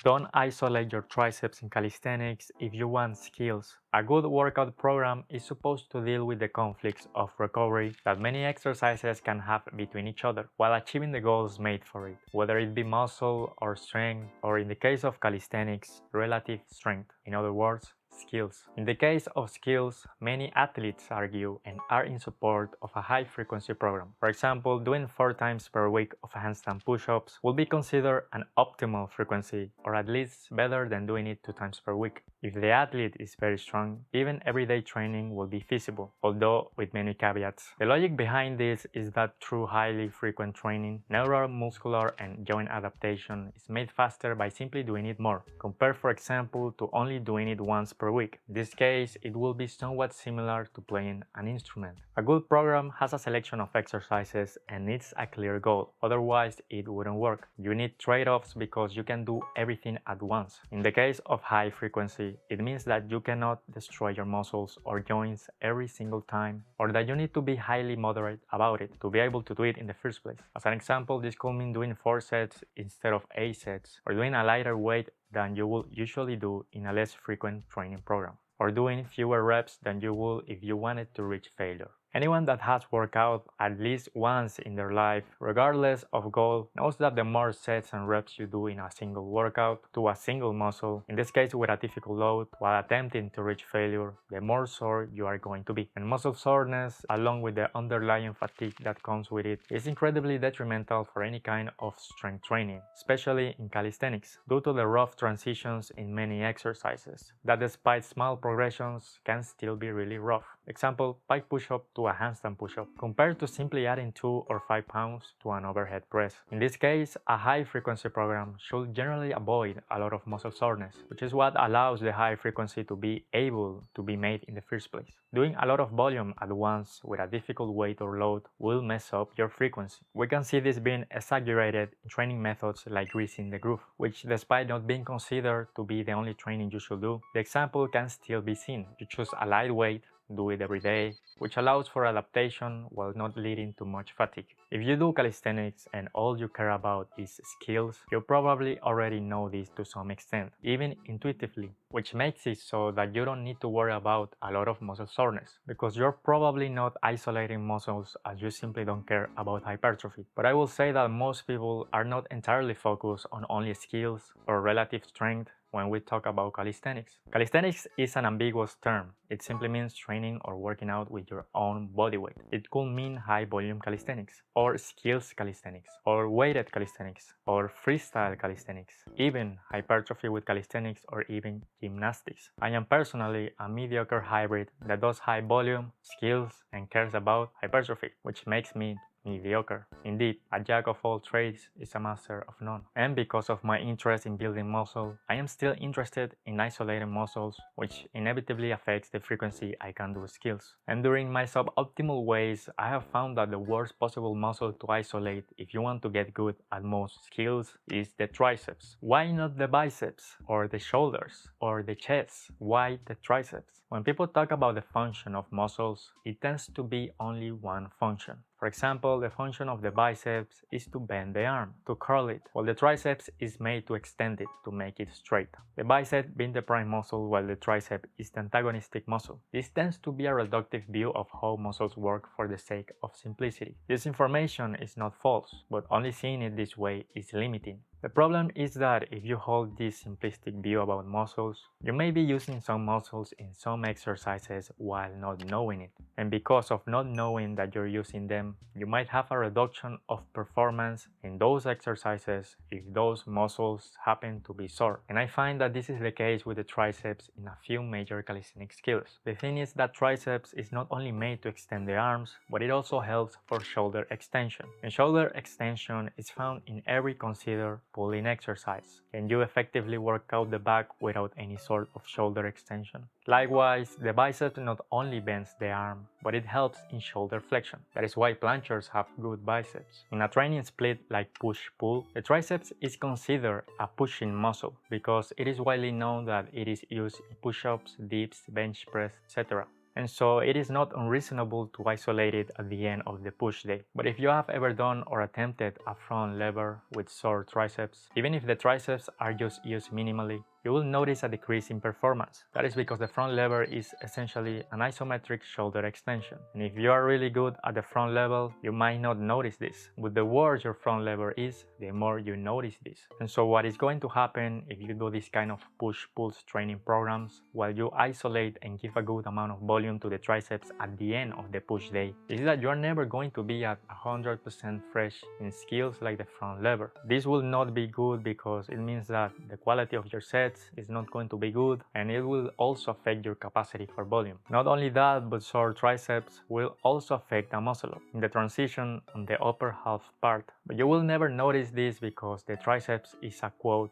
Don't isolate your triceps in calisthenics if you want skills. A good workout program is supposed to deal with the conflicts of recovery that many exercises can have between each other, while achieving the goals made for it, whether it be muscle or strength, or in the case of calisthenics, relative strength. In other words, skills. In the case of skills, many athletes argue and are in support of a high-frequency program. For example, doing 4 times per week of handstand push-ups will be considered an optimal frequency, or at least better than doing it 2 times per week. If the athlete is very strong, even everyday training will be feasible, although with many caveats. The logic behind this is that through highly frequent training, neuromuscular and joint adaptation is made faster by simply doing it more, compared for example to only doing it once per week. In this case, it will be somewhat similar to playing an instrument. A good program has a selection of exercises and needs a clear goal, otherwise it wouldn't work. You need trade-offs because you can do everything at once. In the case of high frequency, it means that you cannot destroy your muscles or joints every single time, or that you need to be highly moderate about it to be able to do it in the first place. As an example, this could mean doing 4 sets instead of 8 sets, or doing a lighter weight than you will usually do in a less frequent training program, or doing fewer reps than you would if you wanted to reach failure. Anyone that has worked out at least once in their life, regardless of goal, knows that the more sets and reps you do in a single workout to a single muscle, in this case with a difficult load, while attempting to reach failure, the more sore you are going to be. And muscle soreness, along with the underlying fatigue that comes with it, is incredibly detrimental for any kind of strength training, especially in calisthenics, due to the rough transitions in many exercises, that despite small progressions can still be really rough. Example, pike push-up to a handstand push-up, compared to simply adding 2 or 5 pounds to an overhead press. In this case, a high-frequency program should generally avoid a lot of muscle soreness, which is what allows the high frequency to be able to be made in the first place. Doing a lot of volume at once with a difficult weight or load will mess up your frequency. We can see this being exaggerated in training methods like greasing the groove, which despite not being considered to be the only training you should do, the example can still be seen. You choose a lightweight, do it every day, which allows for adaptation while not leading to much fatigue. If you do calisthenics and all you care about is skills, you probably already know this to some extent, even intuitively, which makes it so that you don't need to worry about a lot of muscle soreness, because you're probably not isolating muscles as you simply don't care about hypertrophy. But I will say that most people are not entirely focused on only skills or relative strength when we talk about calisthenics. Calisthenics is an ambiguous term. It simply means training or working out with your own body weight. It could mean high volume calisthenics, or skills calisthenics, or weighted calisthenics, or freestyle calisthenics, even hypertrophy with calisthenics, or even gymnastics. I am personally a mediocre hybrid that does high volume, skills, and cares about hypertrophy, which makes me mediocre. Indeed, a jack of all trades is a master of none. And because of my interest in building muscle, I am still interested in isolating muscles, which inevitably affects the frequency I can do skills. And during my suboptimal ways, I have found that the worst possible muscle to isolate if you want to get good at most skills is the triceps. Why not the biceps, or the shoulders, or the chest? Why the triceps? When people talk about the function of muscles, it tends to be only one function. For example, the function of the biceps is to bend the arm, to curl it, while the triceps is made to extend it, to make it straight. The bicep being the prime muscle while the tricep is the antagonistic muscle. This tends to be a reductive view of how muscles work for the sake of simplicity. This information is not false, but only seeing it this way is limiting. The problem is that if you hold this simplistic view about muscles, you may be using some muscles in some exercises while not knowing it. And because of not knowing that you're using them, you might have a reduction of performance in those exercises if those muscles happen to be sore. And I find that this is the case with the triceps in a few major calisthenic skills. The thing is that triceps is not only made to extend the arms, but it also helps for shoulder extension. And shoulder extension is found in every considered pulling exercise. Can you effectively work out the back without any sort of shoulder extension? Likewise, the bicep not only bends the arm, but it helps in shoulder flexion. That is why planchers have good biceps. In a training split like push-pull, the triceps is considered a pushing muscle because it is widely known that it is used in push-ups, dips, bench press, etc. and so it is not unreasonable to isolate it at the end of the push day. But if you have ever done or attempted a front lever with sore triceps, even if the triceps are just used minimally, you will notice a decrease in performance. That is because the front lever is essentially an isometric shoulder extension. And if you are really good at the front level, you might not notice this. But the worse your front lever is, the more you notice this. And so what is going to happen if you do this kind of push-pulls training programs while you isolate and give a good amount of volume to the triceps at the end of the push day is that you are never going to be at 100% fresh in skills like the front lever. This will not be good because it means that the quality of your sets is not going to be good, and it will also affect your capacity for volume. Not only that, but sore triceps will also affect the muscle up in the transition on the upper half part. But you will never notice this because the triceps is a quote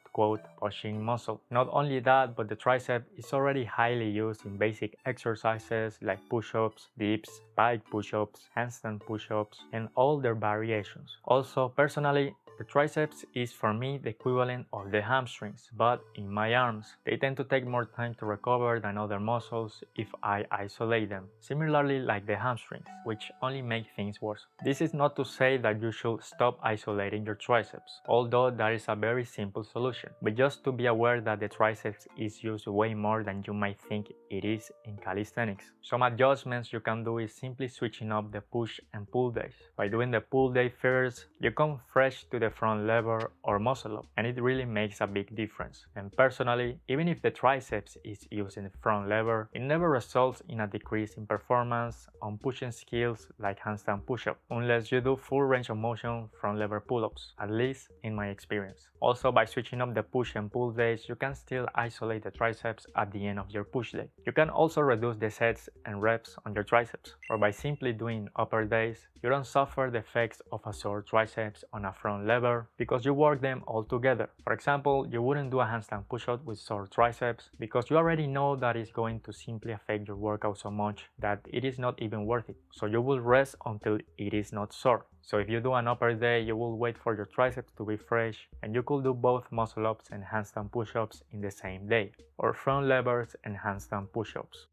pushing muscle. Not only that, but the tricep is already highly used in basic exercises like push-ups, dips, pike push-ups, handstand push-ups, and all their variations. Also, personally, the triceps is for me the equivalent of the hamstrings, but in my arms. They tend to take more time to recover than other muscles if I isolate them, similarly like the hamstrings, which only make things worse. This is not to say that you should stop isolating your triceps, although that is a very simple solution, but just to be aware that the triceps is used way more than you might think it is in calisthenics. Some adjustments you can do is simply switching up the push and pull days. By doing the pull day first, you come fresh to the front lever or muscle up, and it really makes a big difference. And personally, even if the triceps is used in the front lever, it never results in a decrease in performance on pushing skills like handstand push-up, unless you do full range of motion front lever pull-ups, at least in my experience. Also, by switching up the push and pull days, you can still isolate the triceps at the end of your push day. You can also reduce the sets and reps on your triceps, or by simply doing upper days, you don't suffer the effects of a sore triceps on a front lever because you work them all together. For example, you wouldn't do a handstand push-up with sore triceps because you already know that it's going to simply affect your workout so much that it is not even worth it. So you will rest until it is not sore. So if you do an upper day, you will wait for your triceps to be fresh, and you could do both muscle ups and handstand push-ups in the same day, or front levers and handstand push-ups.